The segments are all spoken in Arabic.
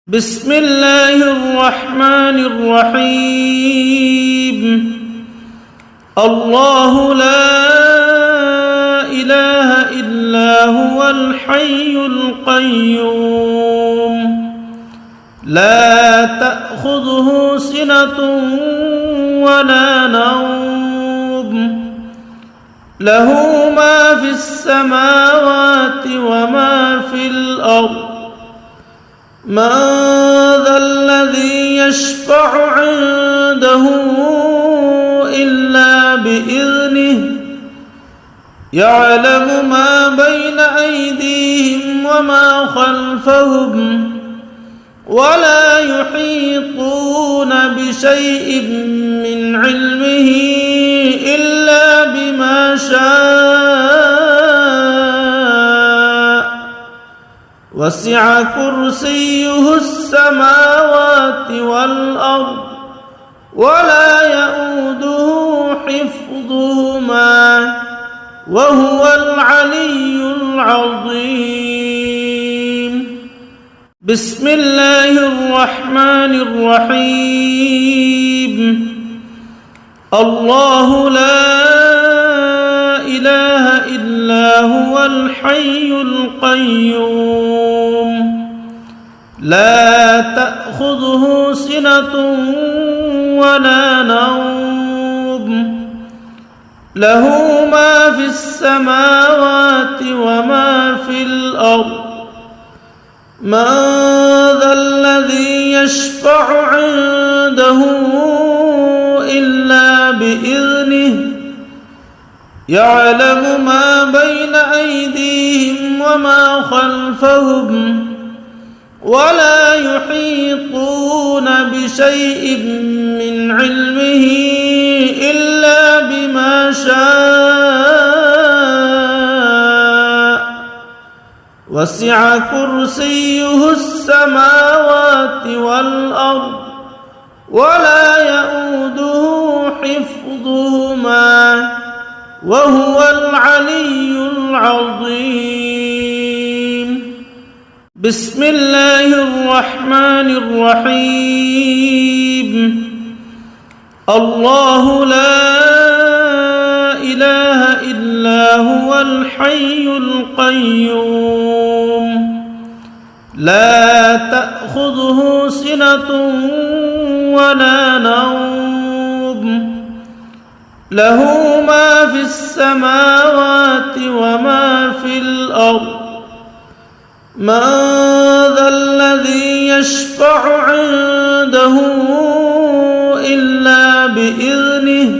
بسم الله الرحمن الرحيم. الله لا إله إلا هو الحي القيوم لا تأخذه سنة ولا نوم له ما في السماوات وما في الأرض من ذا الذي يشفع عنده إلا بإذنه يعلم ما بين أيديهم وما خلفهم ولا يحيطون بشيء من علمه إلا بما شاء وسع كرسيه السماوات والأرض ولا يؤوده حفظهما وهو العلي العظيم. بسم الله الرحمن الرحيم. الله لا إله إلا هو الحي القيوم لا تأخذه سنة ولا نوم له ما في السماوات وما في الأرض من ذا الذي يشفع عنده إلا بإذنه يعلم ما بين أيديهم وما خلفهم ولا يحيطون بشيء من علمه إلا بما شاء وسع كرسيه السماوات والأرض ولا يؤوده حفظهما وهو العلي العظيم. بسم الله الرحمن الرحيم. الله لا إله إلا هو الحي القيوم لا تأخذه سنة ولا نوم له ما في السماوات وما في الأرض من ذا الذي يشفع عنده إلا بإذنه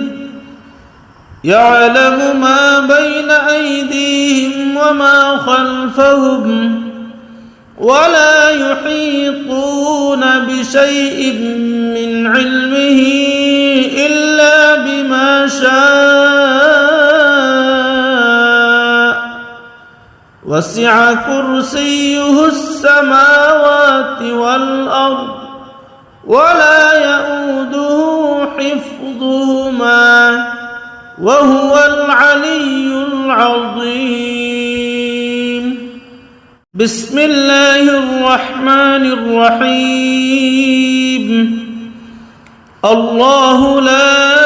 يعلم ما بين أيديهم وما خلفهم ولا يحيطون بشيء من علمه إلا بما شاء وسع كرسيه السماوات والأرض ولا يؤوده حفظهما وهو العلي العظيم. بسم الله الرحمن الرحيم. الله لا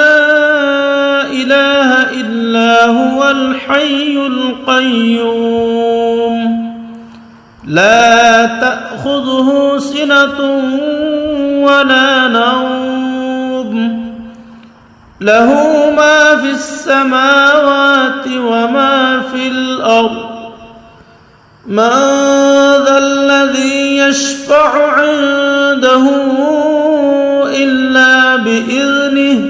إله إلا هو الحي القيوم لا تأخذه سنة ولا نوم له ما في السماوات وما في الأرض من ذا الذي يشفع عنده إلا بإذنه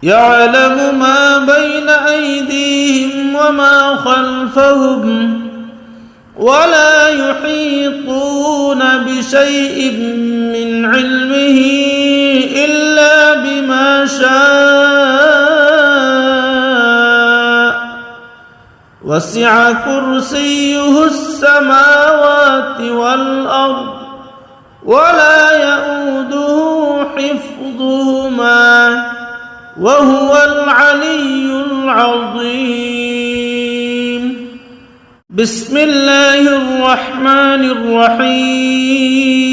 يعلم ما بين أيديهم وما خلفهم ولا يحيطون بشيء من علمه إلا بما شاء وسع كرسيه السماوات والأرض ولا يؤوده حفظهما وهو العلي العظيم. بسم الله الرحمن الرحيم.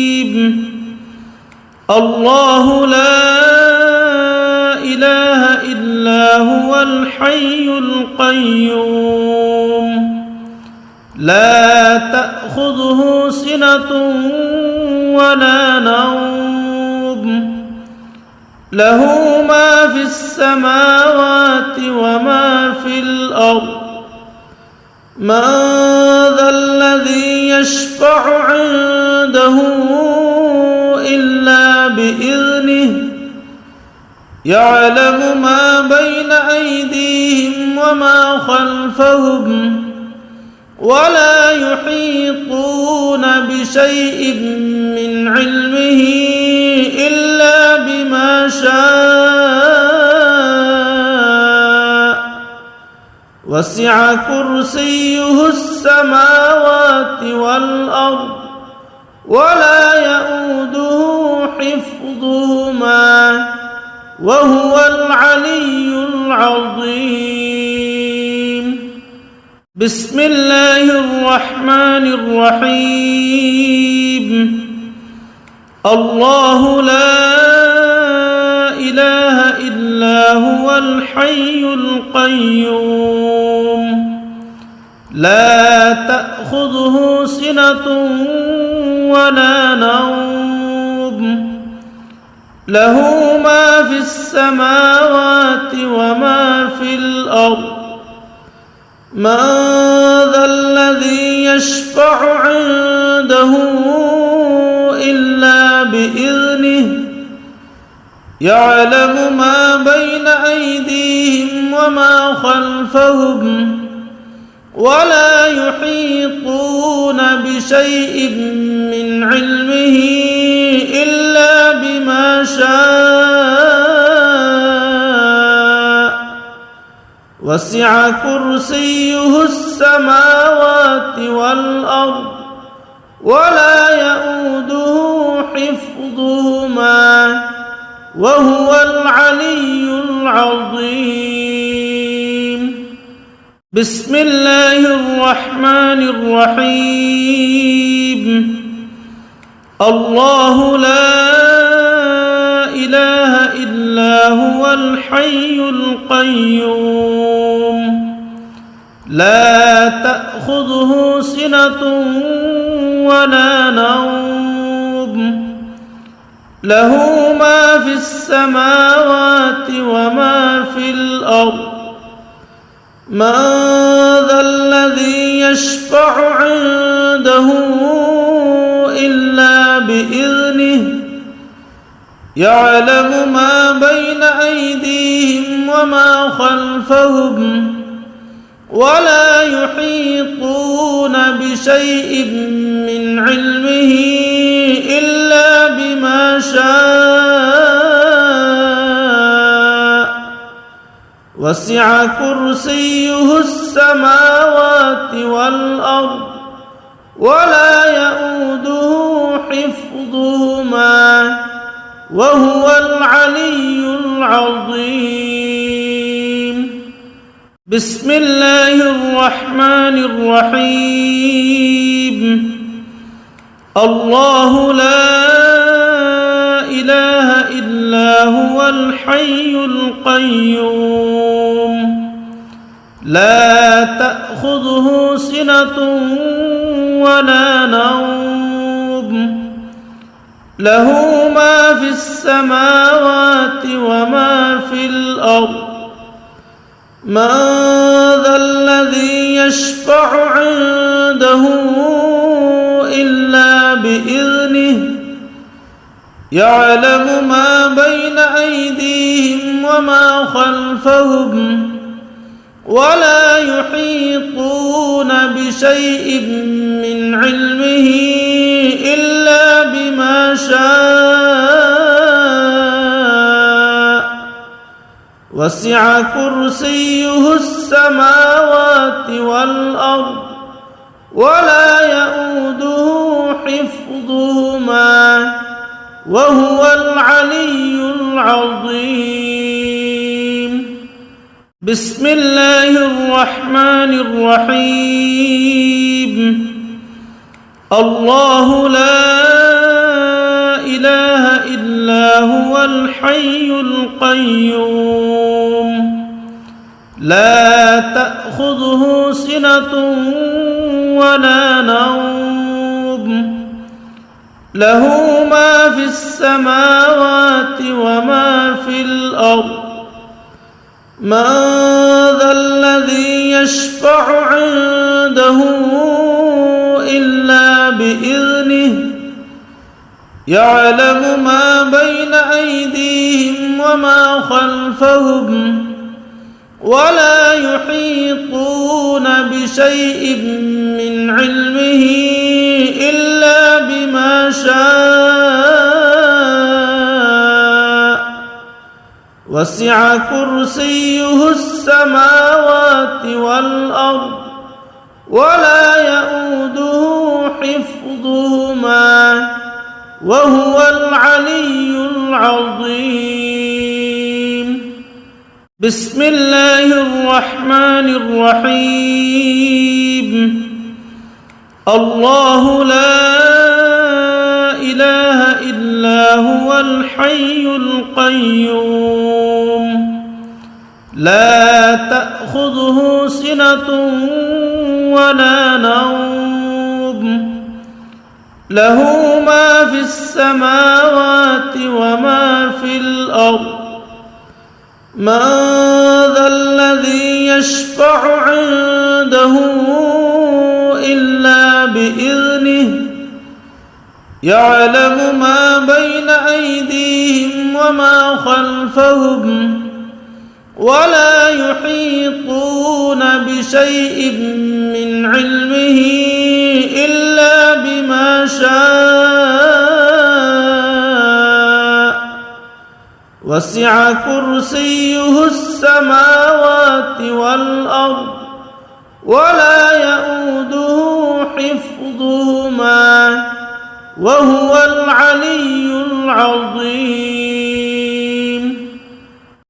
الله لا إله إلا هو الحي القيوم لا تأخذه سنة ولا نوم له ما في السماوات وما في الأرض من ذا الذي يشفع عنده إلا بإذنه يعلم ما بين أيديهم وما خلفهم ولا يحيطون بشيء من علمه إلا بما شاء وسع كرسيه السماوات والأرض ولا يؤوده حفظهما وهو العلي العظيم بسم الله الرحمن الرحيم الله لا إله إلا هو الحي القيوم لا تأخذه سنة ولا نوم له ما في السماوات وما في الأرض من ذا الذي يشفع عنده إلا بإذنه يعلم ما بين أيديهم وما خلفهم ولا يحيطون بشيء من علمه إلا بما شاء وسع كرسيه السماوات والأرض ولا يؤوده حفظهما وهو العلي العظيم بسم الله الرحمن الرحيم الله لا إله إلا هو الحي القيوم لا تأخذه سنة ولا نوم له ما في السماوات وما في الأرض من ذا الذي يشفع عنده إلا بإذنه يعلم ما بين أيديهم وما خلفهم ولا يحيطون بشيء من علمه إلا بما شاء وسع كرسيه السماوات والأرض ولا يؤوده حفظهما وهو العلي العظيم بسم الله الرحمن الرحيم الله لا إله إلا هو الحي القيوم لا تأخذه سنة ولا نوم له ما في السماوات وما في الأرض من ذا الذي يشفع عنده إلا بإذنه يعلم ما بين أيديهم وما خلفهم ولا يحيطون بشيء من علمه إلا بما شاء وسع كرسيه السماوات والأرض ولا يؤوده حفظهما وهو العلي العظيم بسم الله الرحمن الرحيم الله لا إله إلا الحي القيوم لا تأخذه سنة ولا نوم له ما في السماوات وما في الأرض من ذا الذي يشفع عنده إلا بإذنه يعلم ما بين أيديهم وما خلفهم ولا يحيطون بشيء من علمه إلا بما شاء وسع كرسيه السماوات والأرض ولا يؤوده حفظهما وهو العلي العظيم بسم الله الرحمن الرحيم الله لا إله إلا هو الحي القيوم لا تأخذه سنة ولا نوم له ما في السماوات وما في الأرض من ذا الذي يشفع عنده إلا بإذنه يعلم ما بين أيديهم وما خلفهم ولا يحيطون بشيء من علمه إلا بما شاء وسع كرسيه السماوات والأرض ولا يؤوده حفظهما وهو العلي العظيم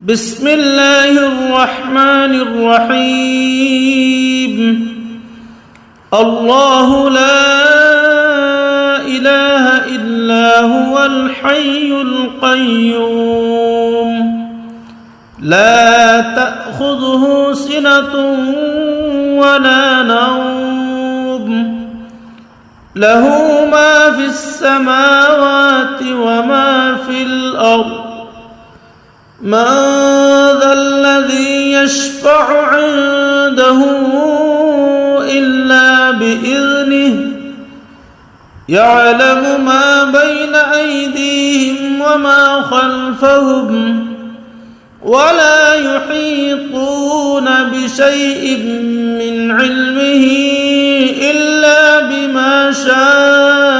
بسم الله الرحمن الرحيم الله لا إله إلا هو الحي القيوم لا تأخذه سنة ولا نوم له ما في السماوات وما في الأرض من ذا الذي يشفع عنده إلا بإذنه يعلم ما بين أيديهم وما خلفهم ولا يحيطون بشيء من علمه إلا بما شاء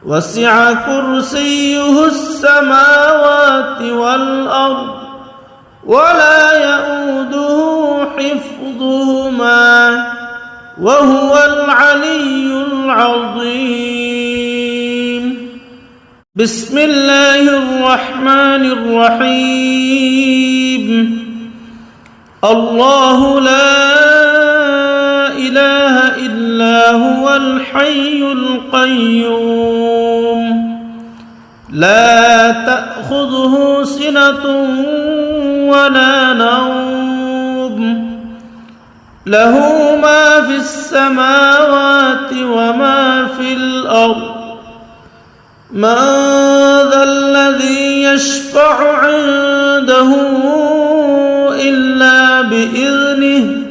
وسع كرسيه السماوات والأرض ولا يؤوده حفظهما وهو العلي العظيم بسم الله الرحمن الرحيم الله لا إله إلا هو الحي القيوم لا تأخذه سنة ولا نوم له ما في السماوات وما في الأرض من ذا الذي يشفع عنده إلا بإذنه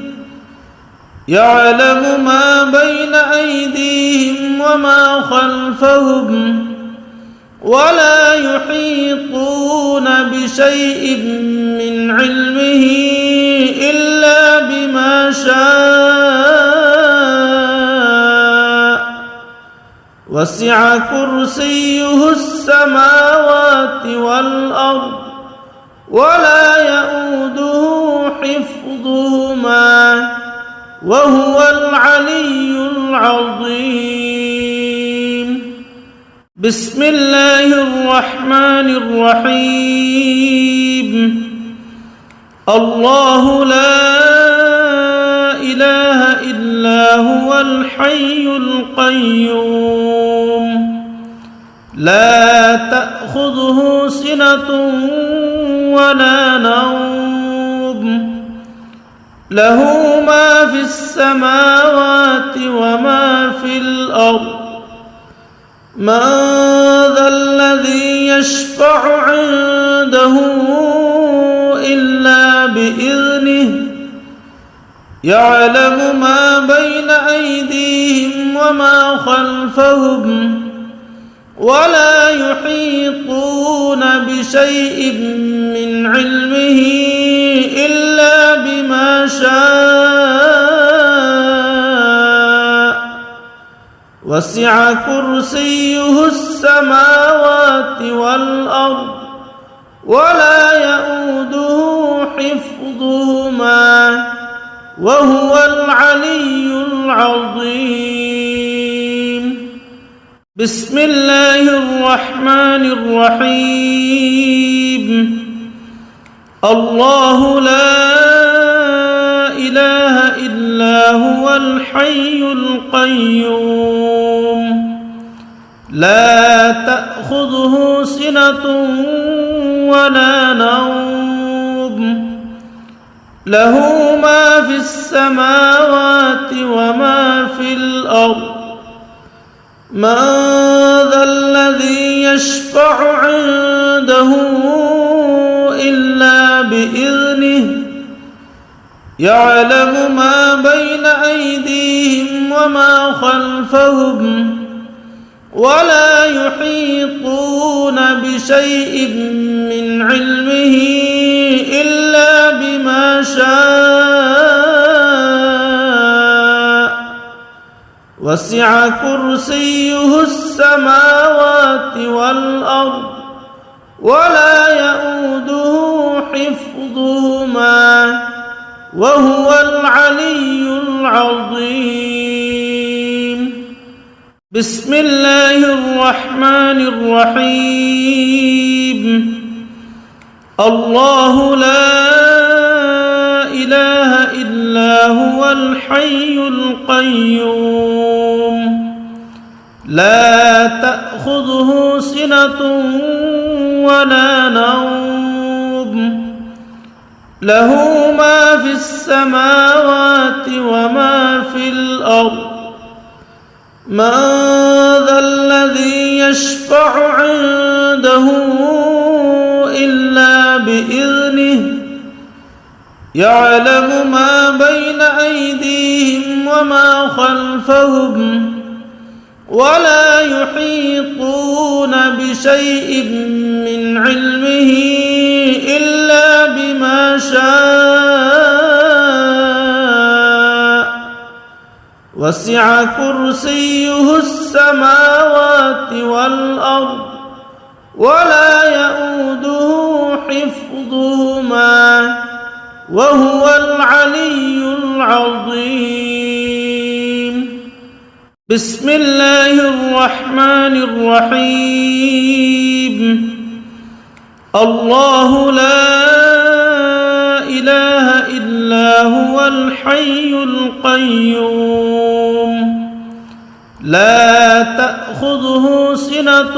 يعلم ما بين أيديهم وما خلفهم ولا يحيطون بشيء من علمه إلا بما شاء وسع كرسيه السماوات والأرض ولا يؤوده حفظهما وهو العلي العظيم بسم الله الرحمن الرحيم الله لا إله إلا هو الحي القيوم لا تأخذه سنة ولا نوم له ما في السماوات وما في الأرض من ذا الذي يشفع عنده إلا بإذنه يعلم ما بين أيديهم وما خلفهم ولا يحيطون بشيء من علمه إلا بما شاء وسع كرسيه السماوات والأرض ولا يؤوده حفظهما وهو العلي العظيم. بسم الله الرحمن الرحيم. الله لا إله إلا هو الحي القيوم لا تأخذه سنة ولا نوم له ما في السماوات وما في الأرض من ذا الذي يشفع عنده إلا بإذنه يعلم ما بين أيديهم وما خلفهم ولا يحيطون بشيء من علمه إلا بما شاء وسع كرسيه السماوات والأرض ولا يؤوده حفظهما وهو العلي العظيم. بسم الله الرحمن الرحيم. الله لا إله إلا هو الحي القيوم لا تأخذه سنة ولا نوم له ما في السماوات وما في الأرض من ذا الذي يشفع عنده إلا بإذنه يعلم ما بين أيديهم وما خلفهم ولا يحيطون بشيء من علمه إلا بما شاء وسع كرسيه السماوات والأرض ولا يؤوده حفظهما وهو العلي العظيم. بسم الله الرحمن الرحيم. الله لا إله إلا هو الحي القيوم لا تأخذه سنة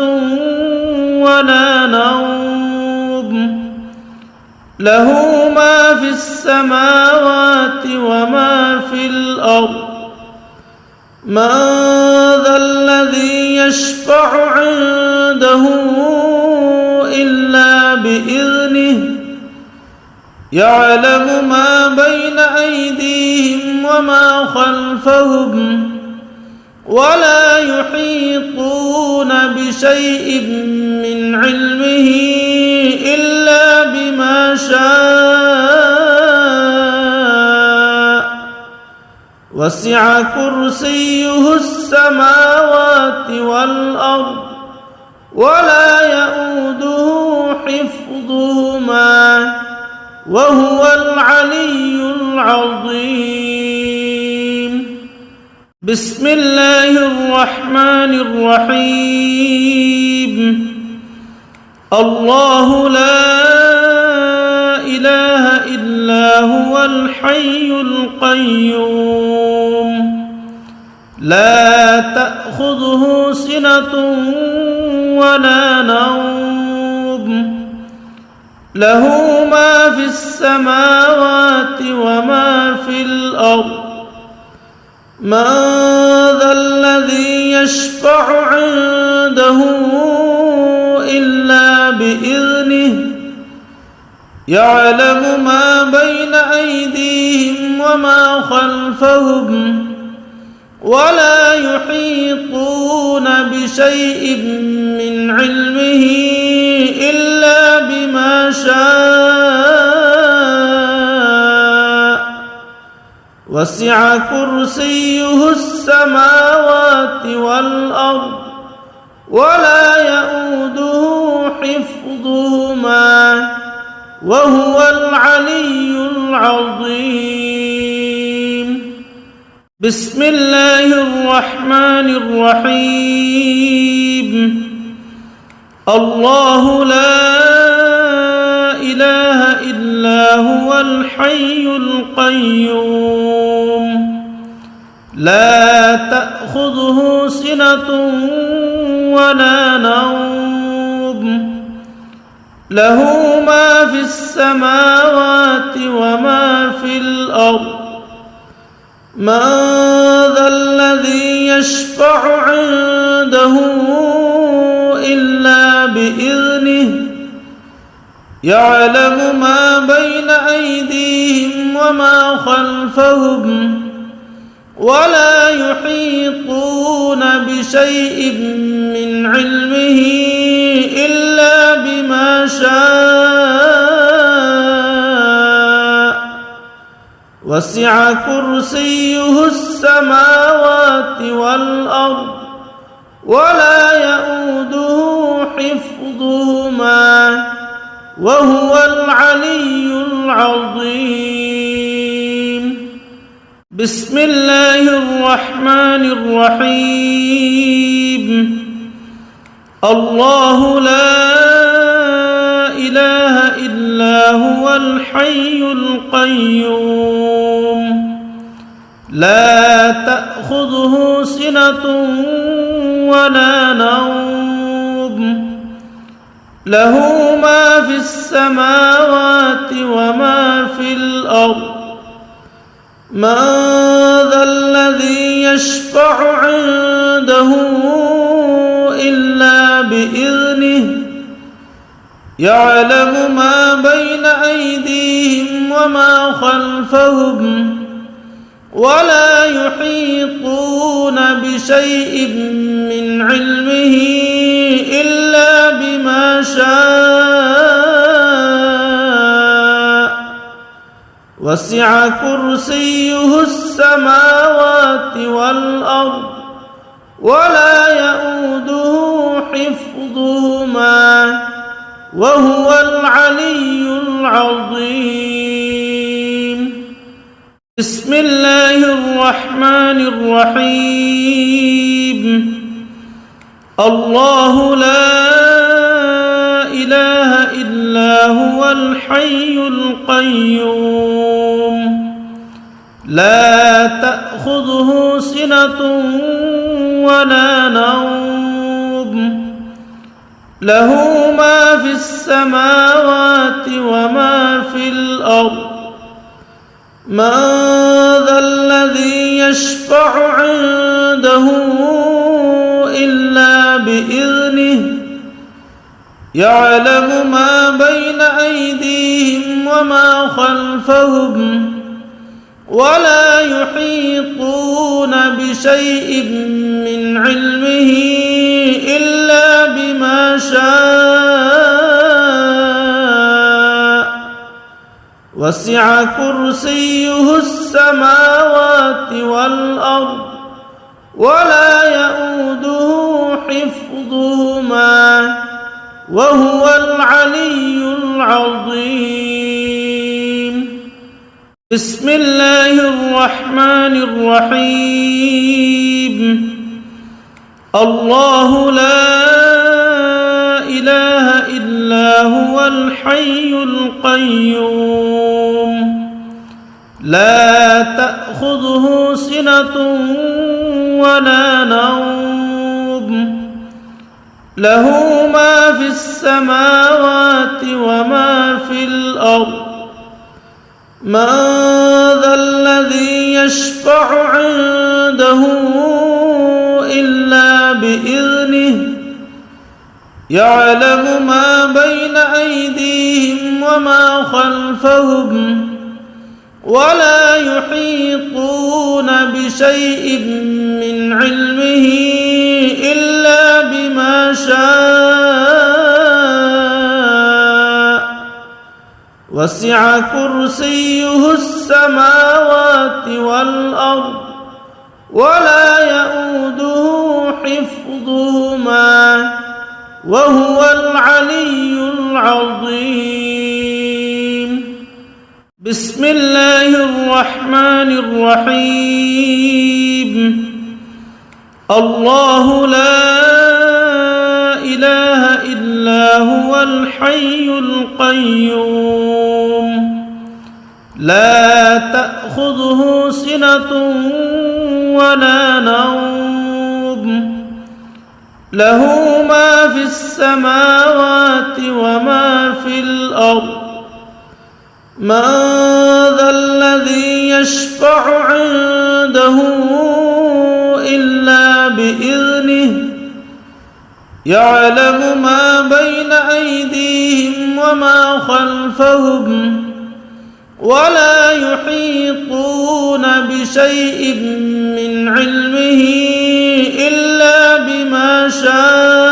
ولا نوم له ما في السماوات وما في الأرض من ذا الذي يشفع عنده إلا بإذنه يعلم ما بين أيديهم وما خلفهم ولا يحيطون بشيء من علمه إلا بما شاء وسع كرسيه السماوات والأرض ولا يؤوده حفظهما وهو العلي العظيم. بسم الله الرحمن الرحيم. الله لا إله إلا هو الحي القيوم لا تأخذه سنة ولا نوم له ما في السماوات وما في الأرض من ذا الذي يشفع عنده إلا بإذنه يعلم ما بين أيديهم وما خلفهم ولا يحيطون بشيء من علمه إلا بما شاء وسع كرسيه السماوات والأرض ولا يؤوده حفظهما وهو العلي العظيم بسم الله الرحمن الرحيم الله لا إله إلا هو الحي القيوم لا تأخذه سنة ولا نوم له ما في السماوات وما في الأرض من ذا الذي يشفع عنده إلا بإذنه يعلم ما بين أيديهم وما خلفهم ولا يحيطون بشيء من علمه إلا بما شاء وسع كرسيه السماوات والأرض ولا يؤوده حفظهما وهو العلي العظيم بسم الله الرحمن الرحيم الله لا إله إلا هو الحي القيوم لا تأخذه سنة ولا نوم له ما في السماوات وما في الأرض من ذا الذي يشفع عنده إلا بإذنه يعلم ما بين أيديهم وما خلفهم ولا يحيطون بشيء من علمه إلا بما شاء وسع كرسيه السماوات والأرض ولا يؤوده حفظهما وهو العلي العظيم بسم الله الرحمن الرحيم الله لا إله إلا هو الحي القيوم لا تأخذه سنة ولا نوم له ما في السماوات وما في الأرض من ذا الذي يشفع عنده إلا بإذنه يعلم ما بين أيديهم وما خلفهم ولا يحيطون بشيء من علمه إلا بما شاء وسع كرسيه السماوات والأرض ولا يؤوده حفظهما وهو العلي العظيم بسم الله الرحمن الرحيم الله لا إله إلا هو الحي القيوم لا تأخذه سنة ولا نوم له ما في السماوات وما في الأرض من ذا الذي يشفع عنده إلا بإذنه يعلم ما بين أيديهم وما خلفهم ولا يحيطون بشيء من علمه إلا بما شاء وسع كرسيه السماوات والأرض ولا يؤوده حفظهما وهو العلي العظيم بسم الله الرحمن الرحيم الله لا إله إلا هو الحي القيوم لا تأخذه سنة ولا نوم له ما في السماوات وما في الأرض من ذا الذي يشفع عنده إلا بإذنه يعلم ما بين أيديهم وما خلفهم ولا يحيطون بشيء من علمه إلا بما شاء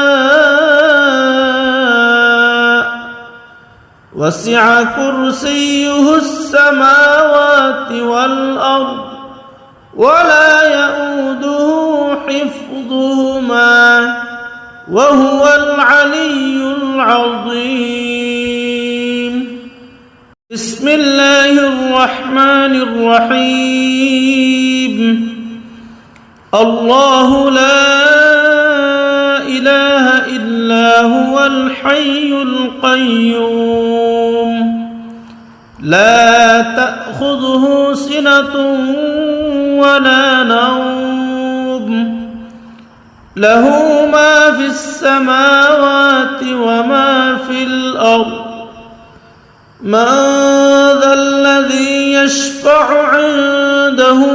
وسع كرسيه السماوات والأرض ولا يؤوده حفظهما وهو العلي العظيم بسم الله الرحمن الرحيم الله لا إله إلا هو الحي القيوم لا تأخذه سنة ولا نوم له ما في السماوات وما في الأرض من ذا الذي يشفع عنده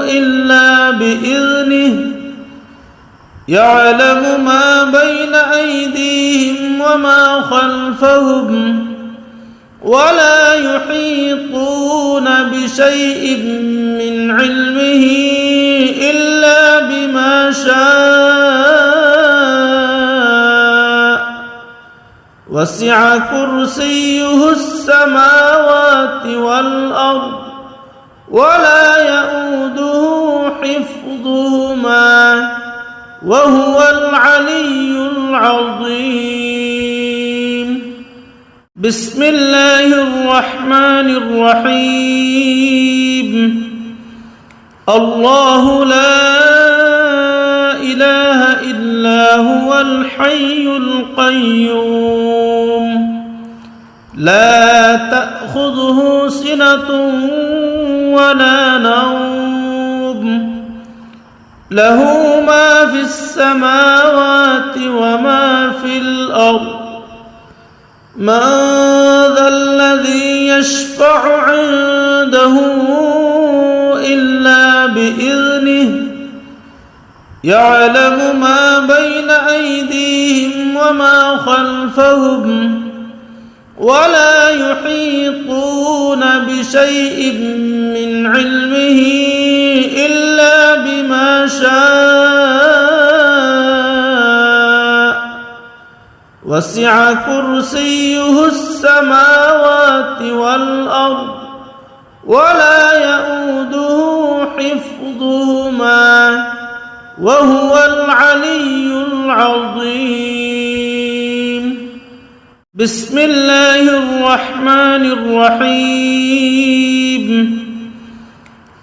إلا بإذنه يعلم ما بين أيديهم وما خلفهم ولا يحيطون بشيء من علمه إلا بما شاء وسع كرسيه السماوات والأرض ولا يؤوده حفظهما وهو العلي العظيم بسم الله الرحمن الرحيم الله لا إله إلا هو الحي القيوم لا تأخذه سنة ولا نوم له ما في السماوات وما في الأرض من ذا الذي يشفع عنده إلا بإذنه يعلم ما بين أيديهم وما خلفهم ولا يحيطون بشيء من علمه إلا بما شاء وسع كرسيه السماوات والأرض ولا يؤوده حفظهما وهو العلي العظيم بسم الله الرحمن الرحيم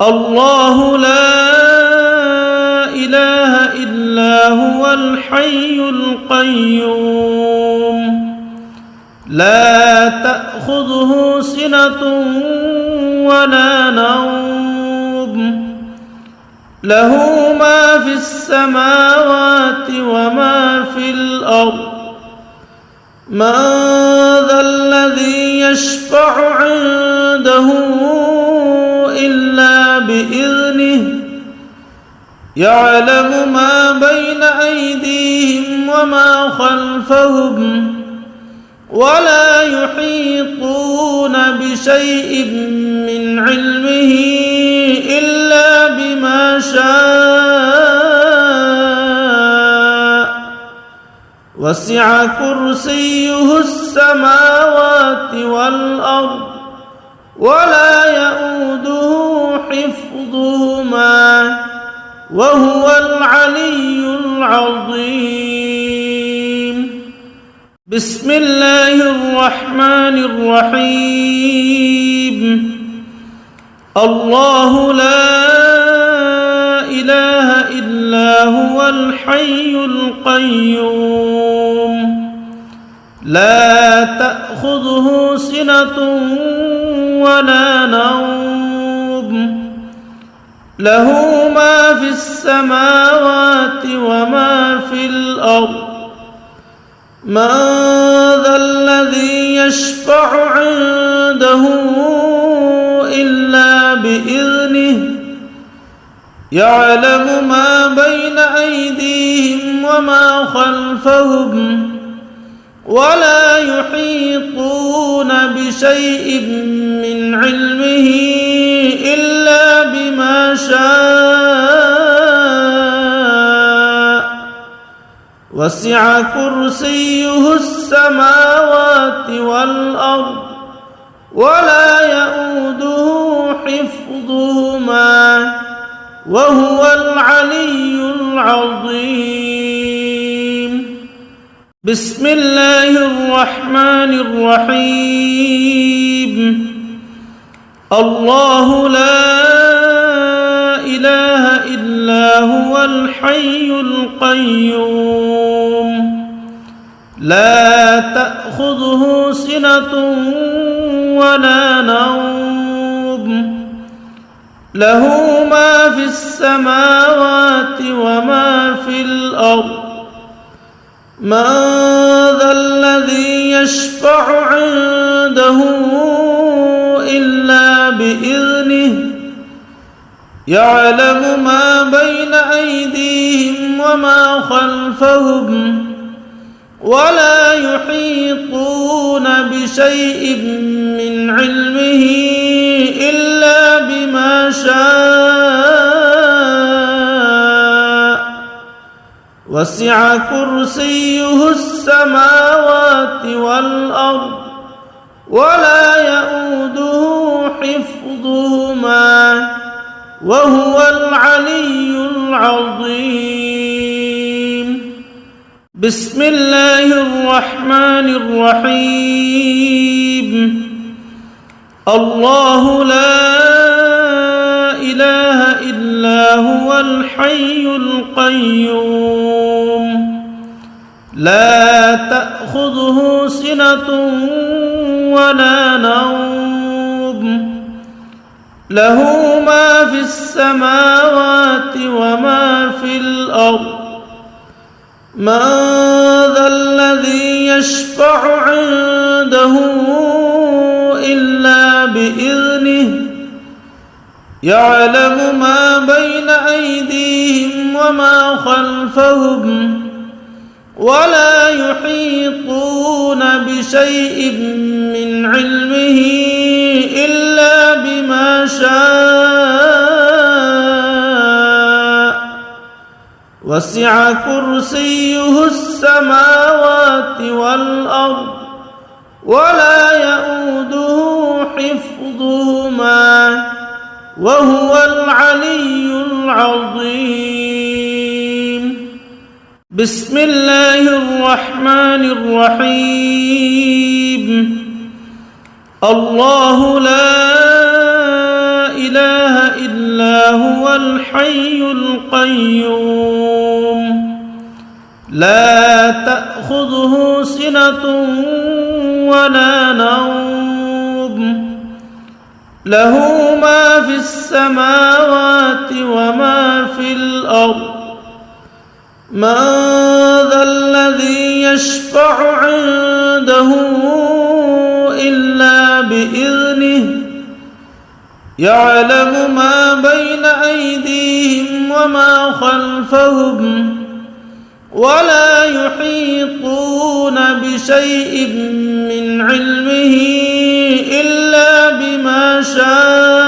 الله لا إله إلا هو الحي القيوم لا تأخذه سنة ولا نوم له ما في السماوات وما في الأرض من ذا الذي يشفع عنده إلا بإذنه يعلم ما بين أيديهم وما خلفهم ولا يحيطون بشيء من علمه إلا بما شاء وسع كرسيه السماوات والأرض ولا يؤوده حفظهما وهو العلي العظيم بسم الله الرحمن الرحيم الله لا إله إلا هو الحي القيوم لا تأخذه سنة ولا نوم له ما في السماوات وما في الأرض من ذا الذي يشفع عنده إلا بإذنه يعلم ما بين أيديهم وما خلفهم ولا يحيطون بشيء من علمه إلا بما شاء وسع كرسيه السماوات والأرض ولا يؤوده حفظهما وهو العلي العظيم بسم الله الرحمن الرحيم الله لا إله إلا هو الحي القيوم لا تأخذه سنة ولا نوم له ما في السماوات وما في الأرض من ذا الذي يشفع عنده إلا بإذنه يعلم ما بين أيديهم وما خلفهم ولا يحيطون بشيء من علمه إلا بما شاء وسع كرسيه السماوات والأرض ولا يؤوده حفظهما وهو العلي العظيم بسم الله الرحمن الرحيم الله لا إله إلا هو الحي القيوم لا تأخذه سنة ولا نوم له ما في السماوات وما في الأرض من ذا الذي يشفع عنده إلا بإذنه يعلم ما بين أيديهم وما خلفهم ولا يحيطون بشيء من علمه إلا بما شاء وسع كرسيه السماوات والأرض ولا يؤوده حفظهما وهو العلي العظيم بسم الله الرحمن الرحيم الله لا إله إلا هو الحي القيوم لا تأخذه سنة ولا نوم له ما في السماوات وما في الأرض من ذا الذي يشفع عنده إلا بإذنه يعلم ما بين أيديهم وما خلفهم ولا يحيطون بشيء من علمه إلا بما شاء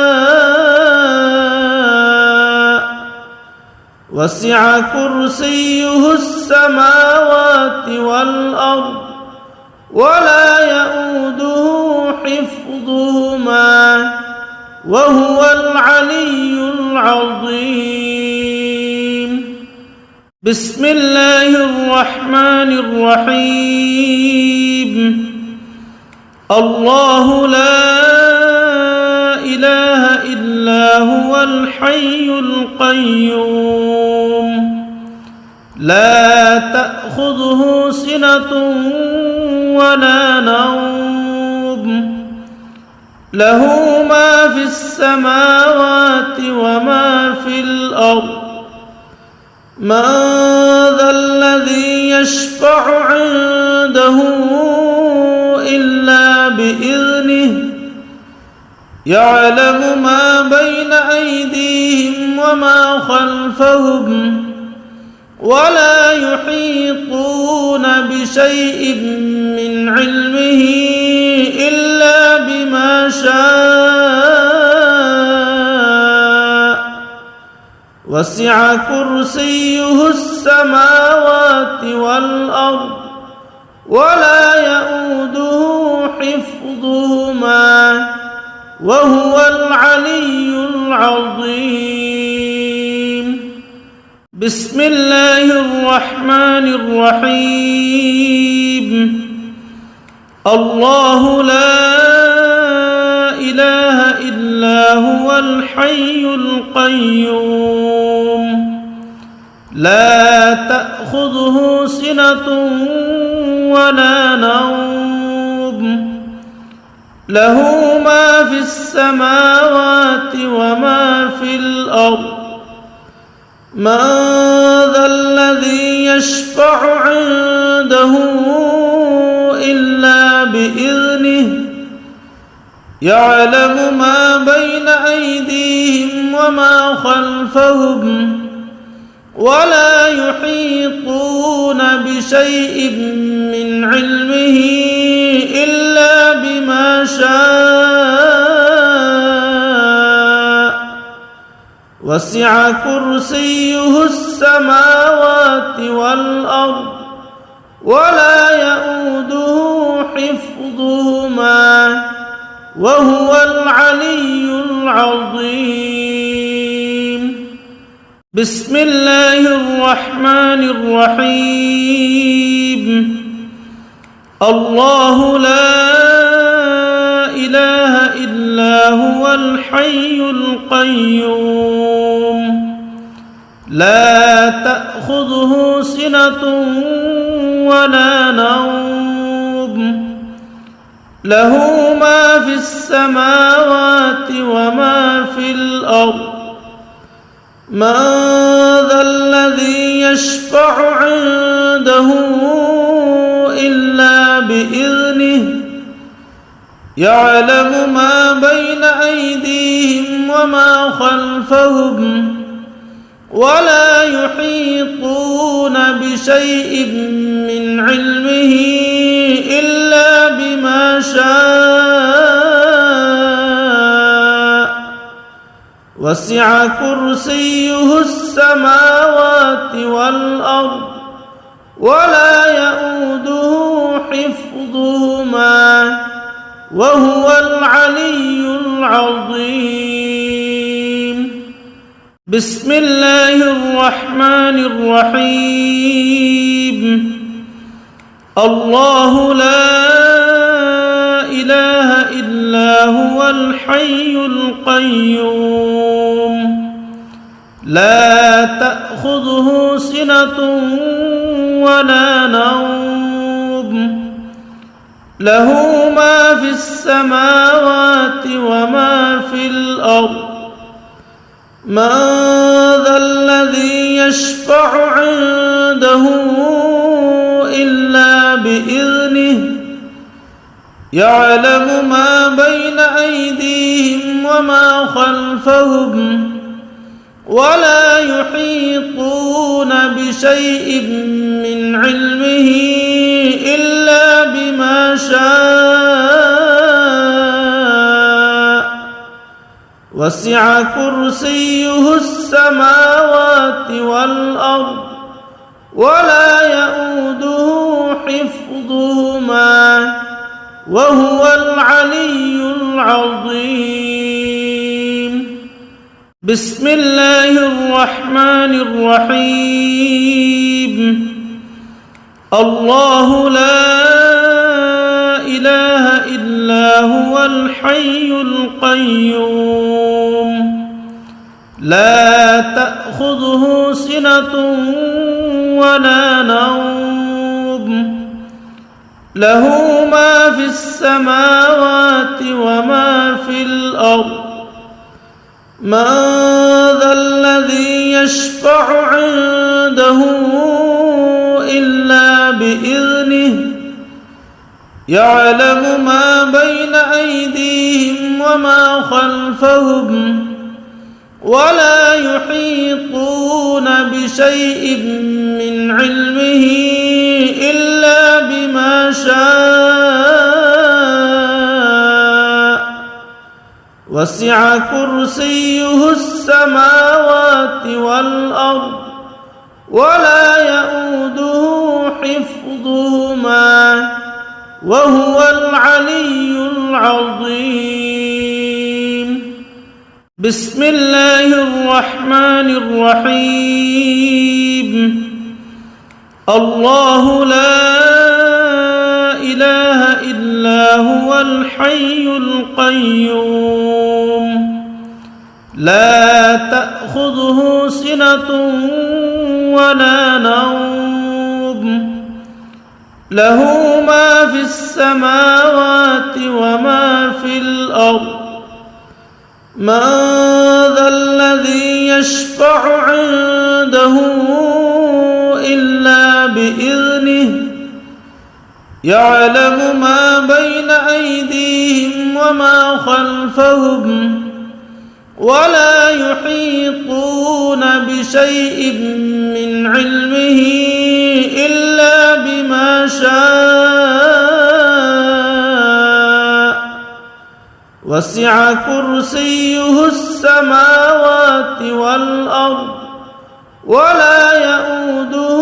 وسع كرسيه السماوات والأرض ولا يؤوده حفظهما وهو العلي العظيم بسم الله الرحمن الرحيم الله لا إله إلا هو الحي القيوم لا تأخذه سنة ولا نوم له ما في السماوات وما في الأرض من ذا الذي يشفع عنده إلا بإذنه يعلم ما بين أيديهم وما خلفهم ولا يحيطون بشيء من علمه إلا بما شاء وسع كرسيه السماوات والأرض ولا يؤوده حفظهما وهو العلي العظيم بسم الله الرحمن الرحيم الله لا إله إلا هو الحي القيوم لا تأخذه سنة ولا نوم له ما في السماوات وما في الأرض من ذا الذي يشفع عنده إلا بإذنه يعلم ما بين أيديهم وما خلفهم ولا يحيطون بشيء من علمه إلا بما شاء وسع كرسيه السماوات والأرض ولا يؤوده حفظهما وهو العلي العظيم بسم الله الرحمن الرحيم الله لا إله إلا هو الحي القيوم لا تأخذه سنة ولا نوم له ما في السماوات وما في الأرض من ذا الذي يشفع عنده إلا بإذنه يعلم ما بين أيديهم وما خلفهم ولا يحيطون بشيء من علمه إلا بما شاء وسع كرسيه السماوات والأرض ولا يؤوده حفظهما وهو العلي العظيم بسم الله الرحمن الرحيم الله لا إله إلا هو الحي القيوم لا تأخذه سنة ولا نوم له ما في السماوات وما في الأرض من ذا الذي يشفع عنده إلا بإذنه يعلم ما بين أيديهم وما خلفهم ولا يحيطون بشيء من علمه إلا بما شاء وسع كرسيه السماوات والأرض ولا يؤوده حفظهما وهو العلي العظيم. بسم الله الرحمن الرحيم. الله لا إله إلا هو الحي القيوم لا تأخذه سنة ولا نوم له ما في السماوات وما في الأرض من ذا الذي يشفع عنده إلا بإذنه يعلم ما بين أيديهم وما خلفهم ولا يحيطون بشيء من علمه إلا بما شاء وسع كرسيه السماوات والأرض ولا يؤوده حفظهما وهو العلي العظيم. بسم الله الرحمن الرحيم. الله لا إله إلا هو الحي القيوم لا تأخذه سنة ولا نوم له ما في السماوات وما في الأرض من ذا الذي يشفع عنده إلا بإذنه يعلم ما بين أيديهم وما خلفهم ولا يحيطون بشيء من علمه إلا بما شاء وسع كرسيه السماوات والأرض ولا يؤوده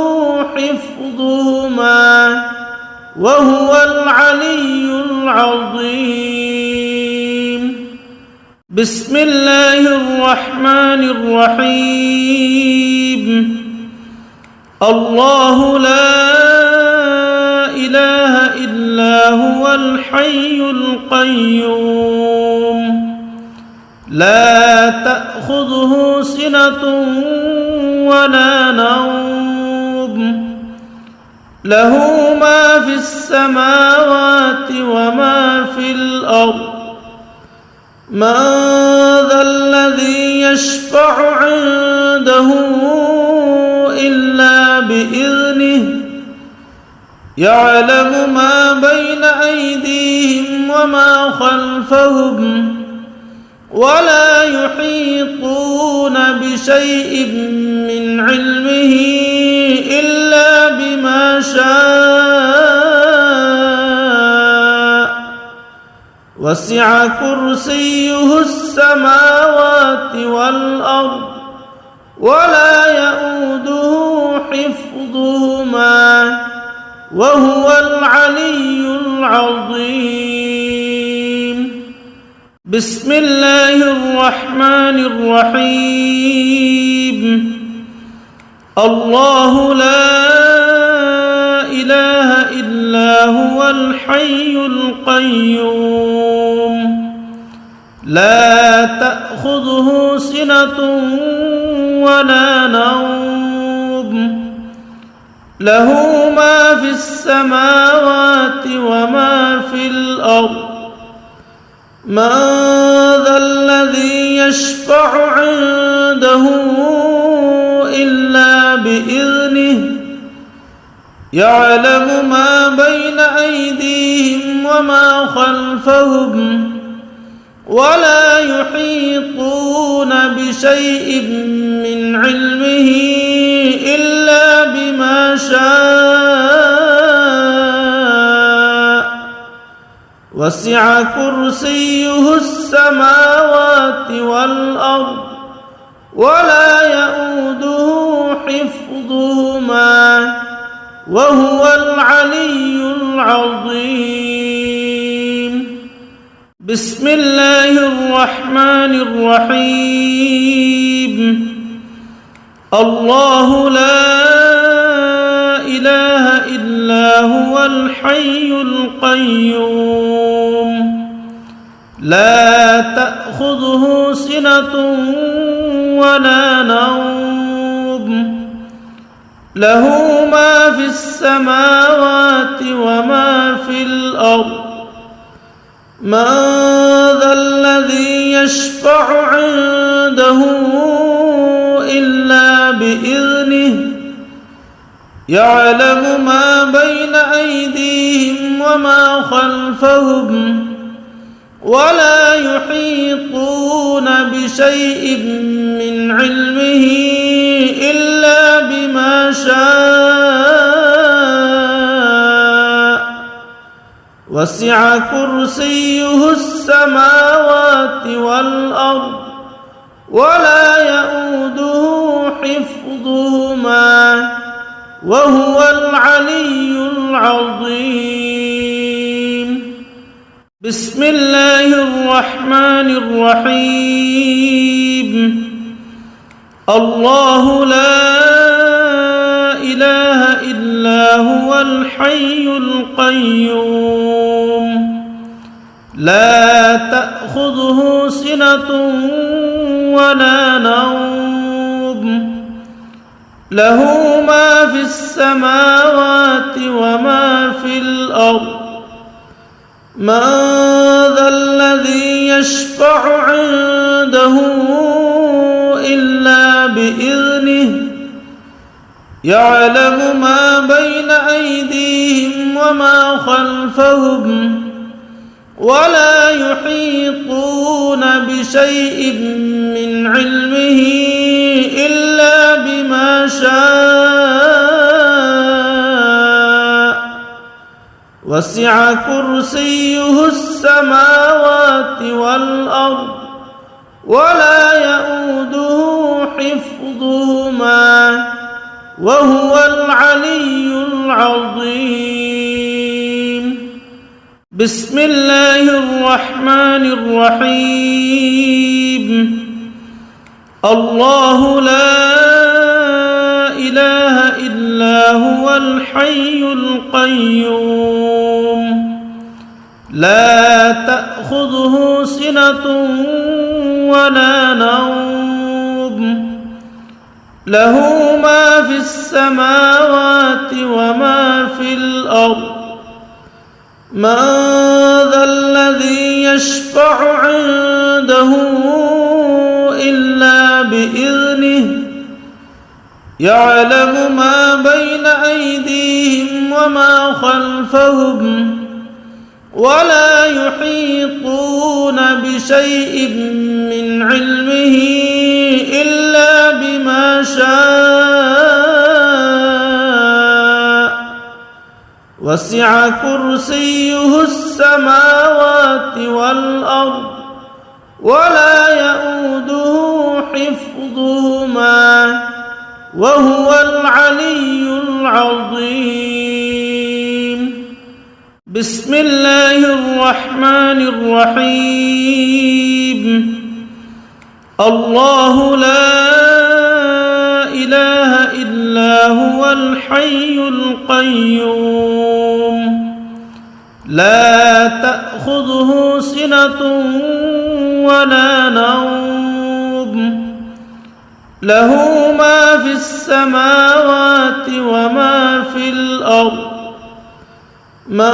حفظهما وهو العلي العظيم. بسم الله الرحمن الرحيم. الله لا إله إلا هو الحي القيوم لا تأخذه سنة ولا نوم له ما في السماوات وما في الأرض من ذا الذي يشفع عنده إلا بإذنه يعلم ما بين أيديهم وما خلفهم ولا يحيطون بشيء من علمه إلا بما شاء وسع كرسيه السماوات والأرض ولا يؤوده حفظهما وهو العلي العظيم. بسم الله الرحمن الرحيم. الله لا إله إلا هو الحي القيوم لا تأخذه سنة ولا نوم له ما في السماوات وما في الأرض من ذا الذي يشفع عنده إلا يعلم ما بين أيديهم وما خلفهم ولا يحيطون بشيء من علمه إلا بما شاء وسع كرسيه السماوات والأرض ولا يؤوده حفظهما وهو العلي العظيم بسم الله الرحمن الرحيم الله لا إله إلا هو الحي القيوم لا تأخذه سنة ولا نوم له ما في السماوات وما في الأرض من ذا الذي يشفع عنده إلا بإذنه يعلم ما بين أيديهم وما خلفهم ولا يحيطون بشيء من علمه إلا بما شاء وسع كرسيه السماوات والأرض ولا يؤوده حفظهما وهو العلي العظيم بسم الله الرحمن الرحيم الله لا إله إلا هو الحي القيوم لا تأخذه سنة ولا نوم له ما في السماوات وما في الأرض من ذا الذي يشفع عنده إلا بإذنه يعلم ما بين أيديهم وما خلفهم ولا يحيطون بشيء من علمه إلا بما شاء وسع كرسيه السماوات والأرض ولا يؤوده حفظهما وهو العلي العظيم بسم الله الرحمن الرحيم الله لا إله إلا هو الحي القيوم لا تأخذه سنة ولا نوم له ما في السماوات وما في الأرض من ذا الذي يشفع عنده إلا بإذنه يعلم ما بين أيديهم وما خلفهم ولا يحيطون بشيء من علمه إلا بما شاء وسع كرسيه السماوات والأرض ولا يؤوده حفظهما وهو العلي العظيم بسم الله الرحمن الرحيم الله لا إله إلا هو الحي القيوم لا تأخذه سنة ولا نوم له ما في السماوات وما في الأرض من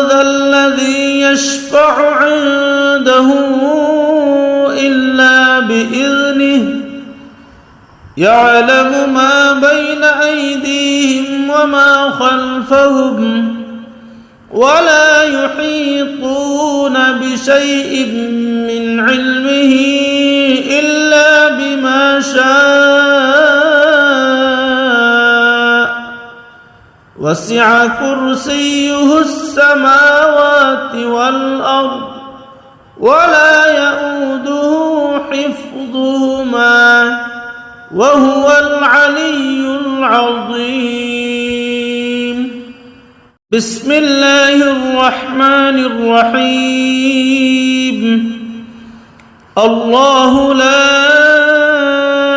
ذا الذي يشفع عنده إلا بإذنه يعلم ما بين أيديهم وما خلفهم ولا يحيطون بشيء من علمه إلا بما شاء وسع كرسيه السماوات والأرض ولا يئوده حفظهما وهو العلي العظيم. بسم الله الرحمن الرحيم. الله لا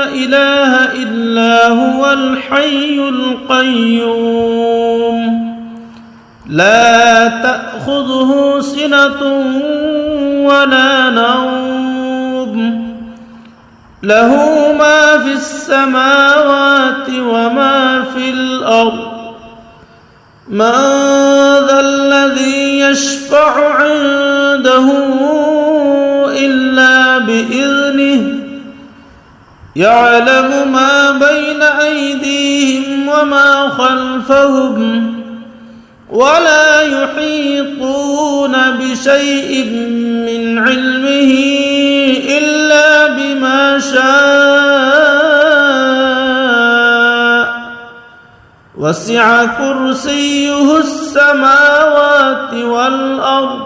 إله إلا هو الحي القيوم لا تأخذه سنة ولا نوم له ما في السماوات وما في الأرض من ذا الذي يشفع عنده إلا بإذنه يعلم ما بين أيديهم وما خلفهم ولا يحيطون بشيء من علمه إلا بما شاء وسع كرسيه السماوات والأرض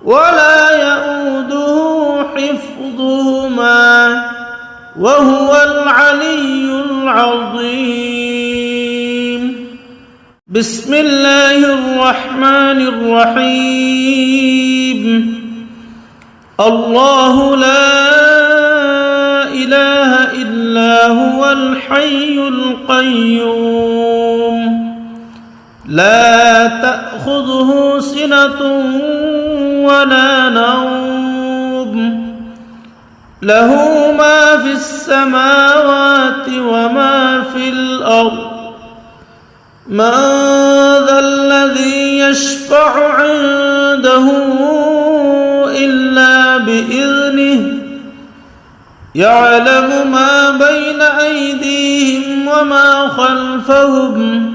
ولا يئوده حفظهما وهو العلي العظيم. بسم الله الرحمن الرحيم. الله لا إله إلا هو الحي القيوم لا تأخذه سنة ولا نوم له ما في السماوات وما في الأرض من ذا الذي يشفع عنده إلا بإذنه يعلم ما بين أيديهم وما خلفهم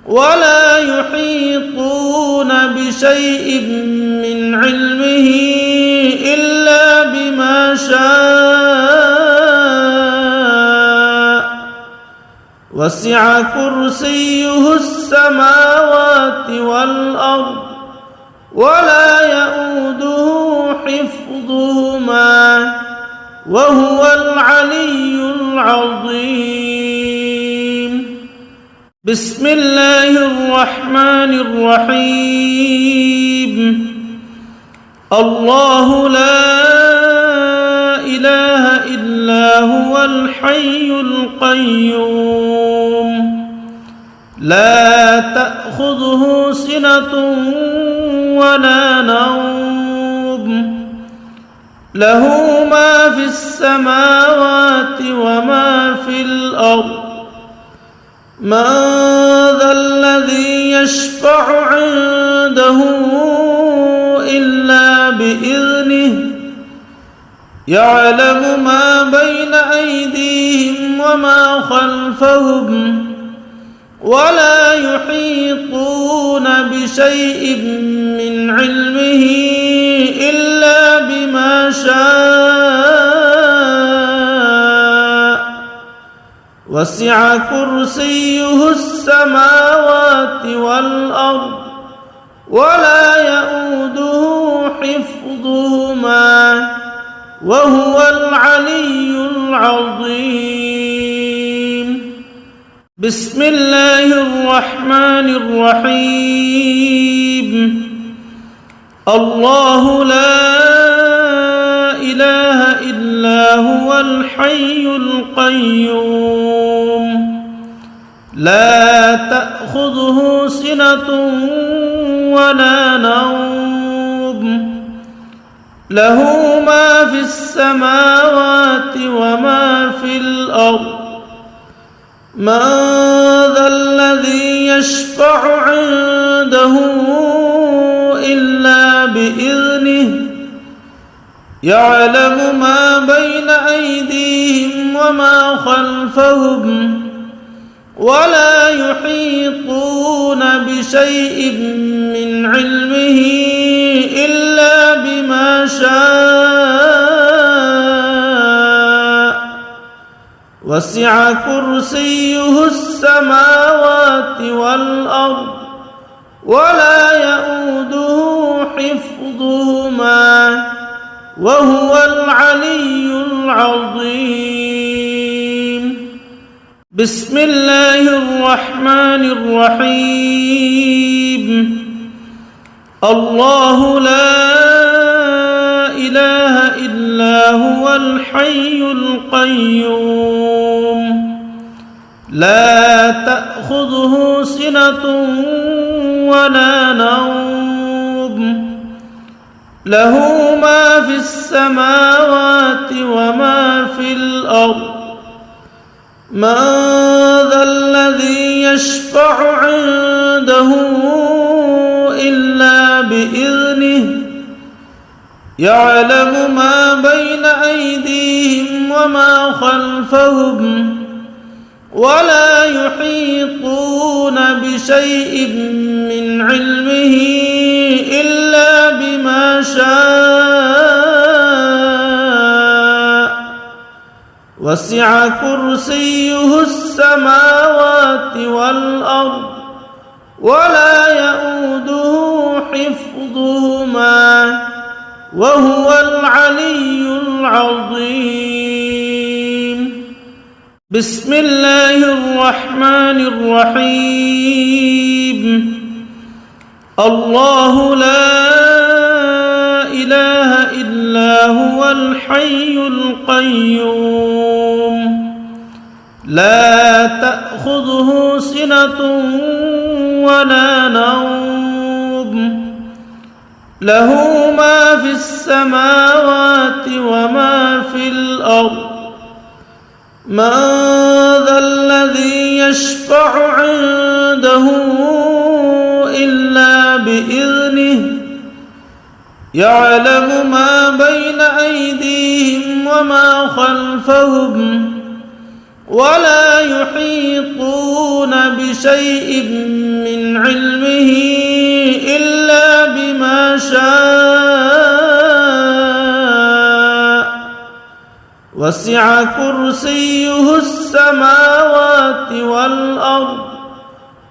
ولا يحيطون بشيء من علمه إلا بما شاء وسع كرسيه السماوات والأرض ولا يئوده حفظهما وهو العلي العظيم. بسم الله الرحمن الرحيم. الله لا إله إلا هو الحي القيوم لا تأخذه سنة ولا نوم له ما في السماوات وما في الأرض من ذا الذي يشفع عنده إلا بإذنه يعلم ما بين أيديهم وما خلفهم ولا يحيطون بشيء من علمه إلا بما شاء وسع كرسيه السماوات والأرض ولا يئوده حفظهما وهو العلي العظيم. بسم الله الرحمن الرحيم. الله لا إله إلا هو الحي القيوم لا تأخذه سنة ولا نوم له ما في السماوات وما في الأرض من ذا الذي يشفع عنده إلا بإذنه يعلم ما بين أيديهم وما خلفهم ولا يحيطون بشيء من علمه إلا بما شاء وسع كرسيه السماوات والأرض ولا يئوده حفظهما وهو العلي العظيم. بسم الله الرحمن الرحيم. الله لا إله إلا هو الحي القيوم لا تأخذه سنة ولا نوم له ما في السماوات وما في الأرض من ذا الذي يشفع عنده إلا بإذنه يعلم ما بين أيديهم وما خلفهم ولا يحيطون بشيء من علمه إلا بما شاء وسع كرسيه السماوات والأرض ولا يئوده حفظهما وهو العلي العظيم. بسم الله الرحمن الرحيم. الله لا إله إلا هو الحي القيوم لا تأخذه سنة ولا نوم له ما في السماوات وما في الأرض من ذا الذي يشفع عنده إلا بإذنه يعلم ما بين أيديهم وما خلفهم ولا يحيطون بشيء من علمه إلا بما شاء وسع كرسيه السماوات والأرض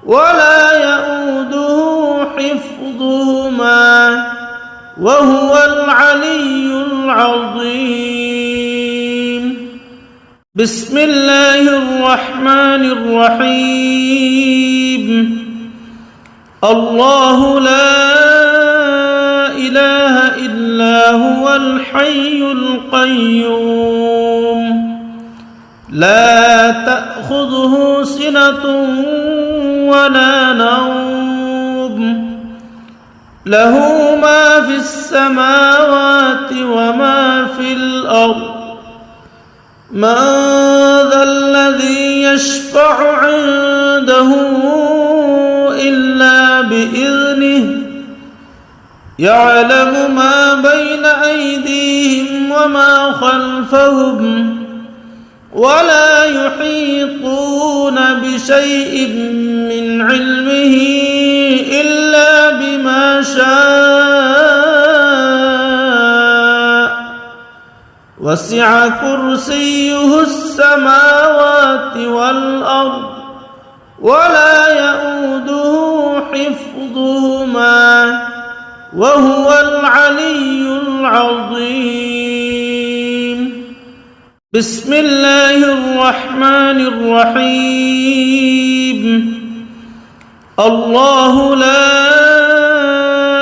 ولا يئوده حفظهما وهو العلي العظيم. بسم الله الرحمن الرحيم. الله لا إله إلا هو الحي القيوم لا تأخذه سنة ولا نوم له ما في السماوات وما في الأرض من ذا الذي يشفع عنده إلا بإذنه يعلم ما بين أيديهم وما خلفهم ولا يحيطون بشيء من علمه إلا بما شاء وسع كرسيه السماوات والأرض ولا يئوده حفظهما وهو العلي العظيم. بسم الله الرحمن الرحيم. الله لا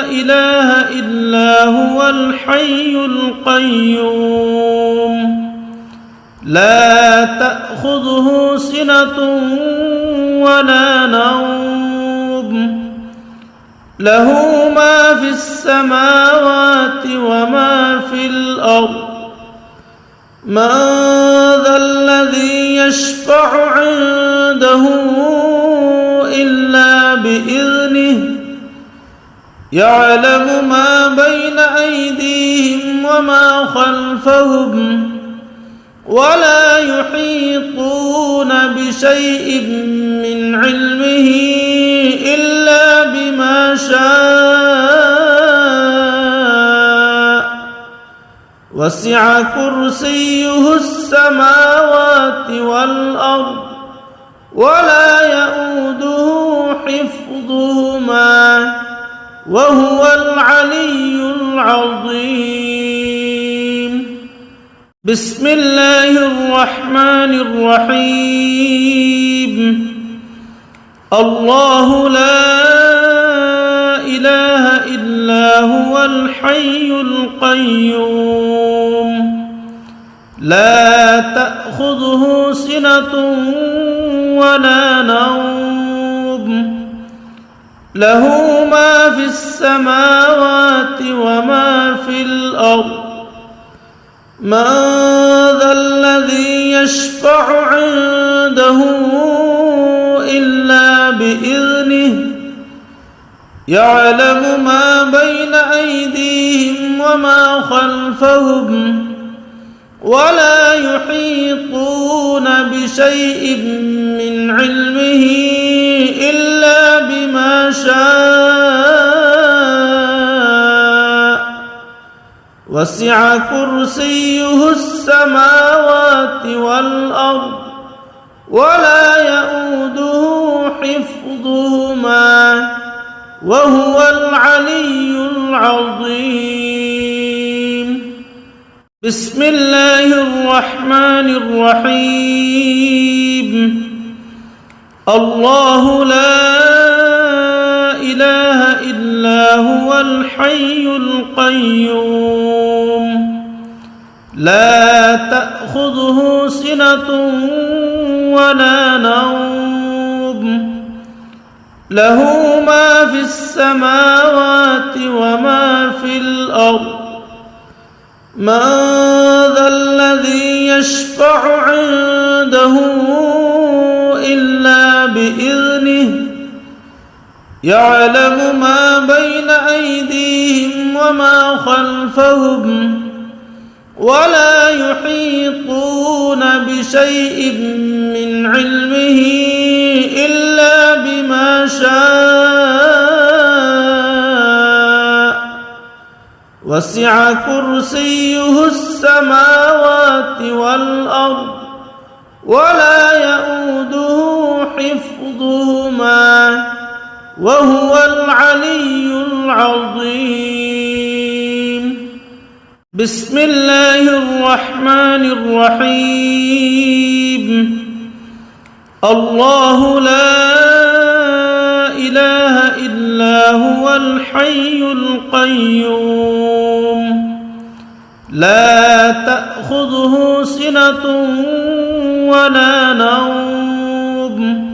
إله إلا هو الحي القيوم لا تأخذه سنة ولا نوم له ما في السماوات وما في الأرض من ذا الذي يشفع عنده إلا بإذنه يعلم ما بين أيديهم وما خلفهم ولا يحيطون بشيء علمه إلا بما شاء وسع كرسيه السماوات والأرض ولا يؤوده حفظهما وهو العلي العظيم بسم الله الرحمن الرحيم الله لا إله إلا هو الحي القيوم لا تأخذه سنة ولا نوم له ما في السماوات وما في الأرض من ذا الذي يشفع عنده إلا بإذنه يعلم ما بين أيديهم وما خلفهم ولا يحيطون بشيء من علمه إلا بما شاء وسع كرسيه السماوات والأرض ولا يؤوده حفظهما وهو العلي العظيم بسم الله الرحمن الرحيم الله لا إله إلا هو الحي القيوم لا تأخذه سنة ولا نوم له ما في السماوات وما في الأرض من ذا الذي يشفع عنده إلا بإذنه يعلم ما بين أيديهم وما خلفهم ولا يحيطون بشيء من علمه إلا بما شاء وسع كرسيه السماوات والأرض ولا يؤوده حفظهما وهو العلي العظيم بسم الله الرحمن الرحيم الله لا إله إلا هو الحي القيوم لا تأخذه سنة ولا نوم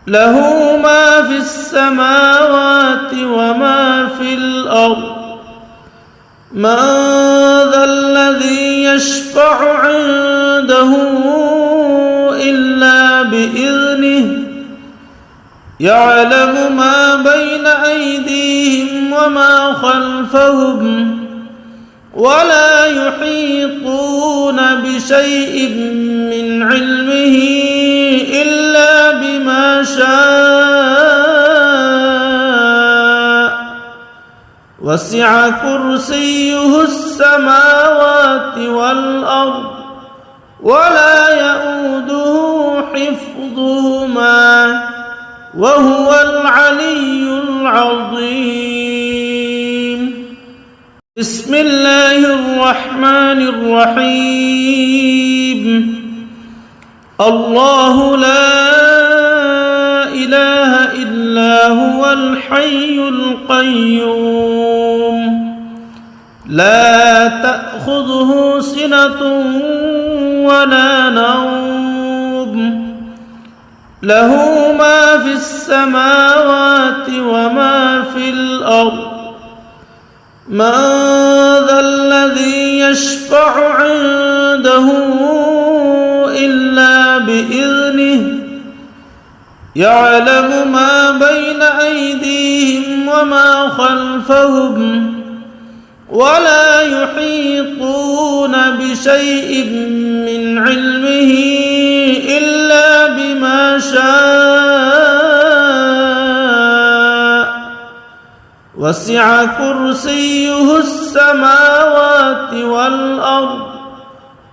له ما في السماوات وما في الأرض من ذا الذي يشفع عنده إلا بإذنه يعلم ما بين أيديهم وما خلفهم ولا يحيطون بشيء من علمه إلا بما شاء وسع كرسيه السماوات والأرض ولا يؤوده حفظهما وهو العلي العظيم بسم الله الرحمن الرحيم الله لا إله إلا هو الحي القيوم لا تأخذه سنة ولا نوم له ما في السماوات وما في الأرض من ذا الذي يشفع عنده إلا بإذنه يعلم ما بين أيديهم وما خلفهم ولا يحيطون بشيء من علمه إلا بما شاء وسع كرسيه السماوات والأرض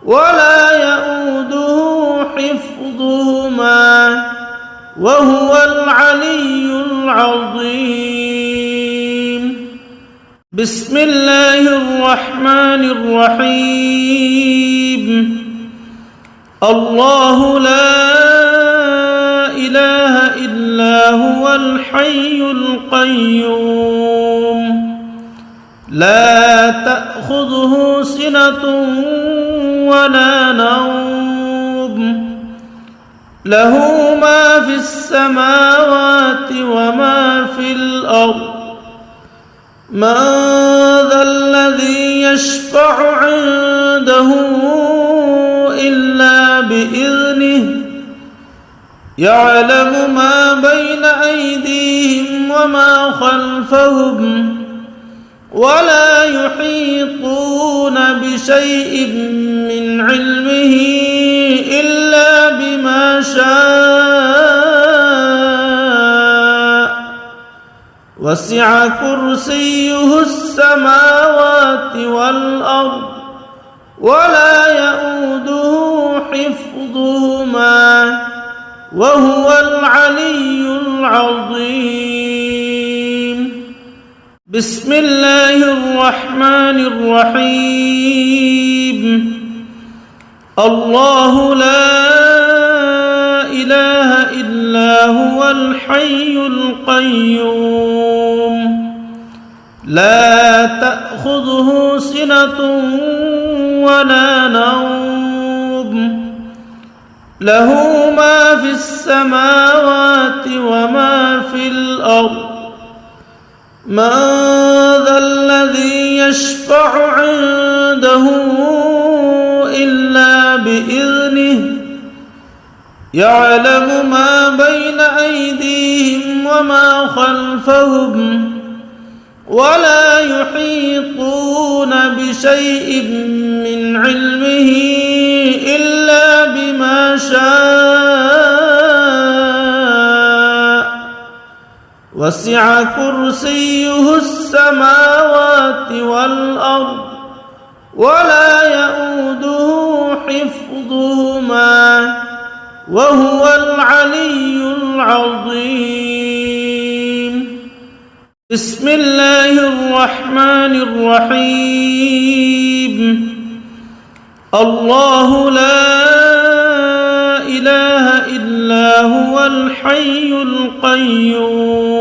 ولا يئوده حفظهما وهو العلي العظيم. بسم الله الرحمن الرحيم. الله لا إله إلا هو الحي القيوم لا تأخذه سنة ولا نوم له ما في السماوات وما في الأرض من ذا الذي يشفع عنده إلا بإذنه يعلم ما بين أيديهم وما خلفهم ولا يحيطون بشيء من علمه إلا بما شاء وسع كرسيه السماوات والأرض ولا يئوده حفظهما وهو العلي العظيم. بسم الله الرحمن الرحيم. الله لا إله إلا هو الحي القيوم لا تأخذه سنة ولا نوم له ما في السماوات وما في الأرض من ذا الذي يشفع عنده إلا بإذنه يعلم ما بين أيديهم وما خلفهم ولا يحيطون بشيء من علمه إلا بما شاء وسع كرسيه السماوات والأرض ولا يئوده حفظهما وهو العلي العظيم. بسم الله الرحمن الرحيم. الله لا إله إلا هو الحي القيوم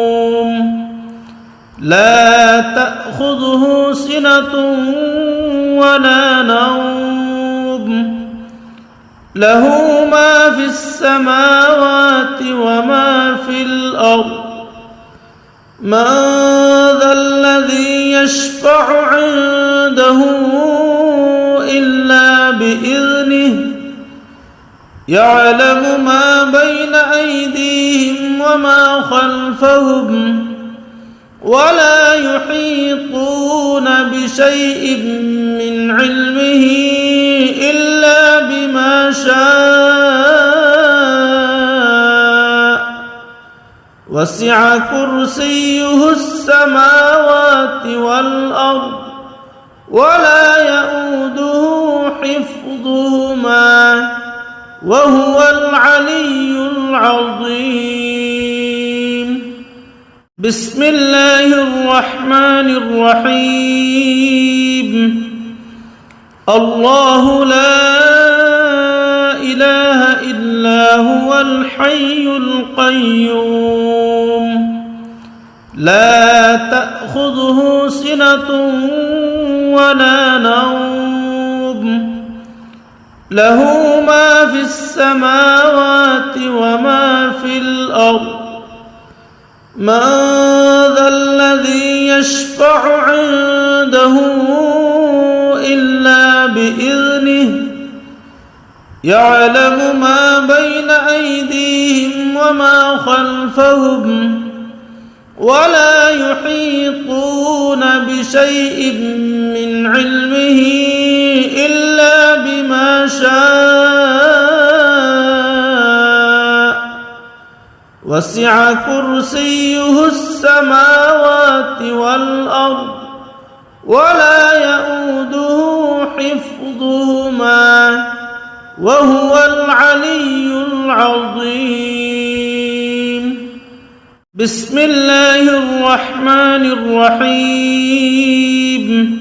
لا تأخذه سنة ولا نوم له ما في السماوات وما في الأرض من ذا الذي يشفع عنده إلا بإذنه يعلم ما بين أيديهم وما خلفهم ولا يحيطون بشيء من علمه إلا بما شاء وسع كرسيه السماوات والأرض ولا يئوده حفظهما وهو العلي العظيم. بسم الله الرحمن الرحيم. الله لا إله إلا هو الحي القيوم لا تأخذه سنة ولا نوم له ما في السماوات وما في الأرض من ذا الذي يشفع عنده إلا بإذنه يعلم ما بين أيديهم وما خلفهم ولا يحيطون بشيء من علمه إلا بما شاء وسع كرسيه السماوات والأرض ولا يئوده حفظهما وهو العلي العظيم. بسم الله الرحمن الرحيم.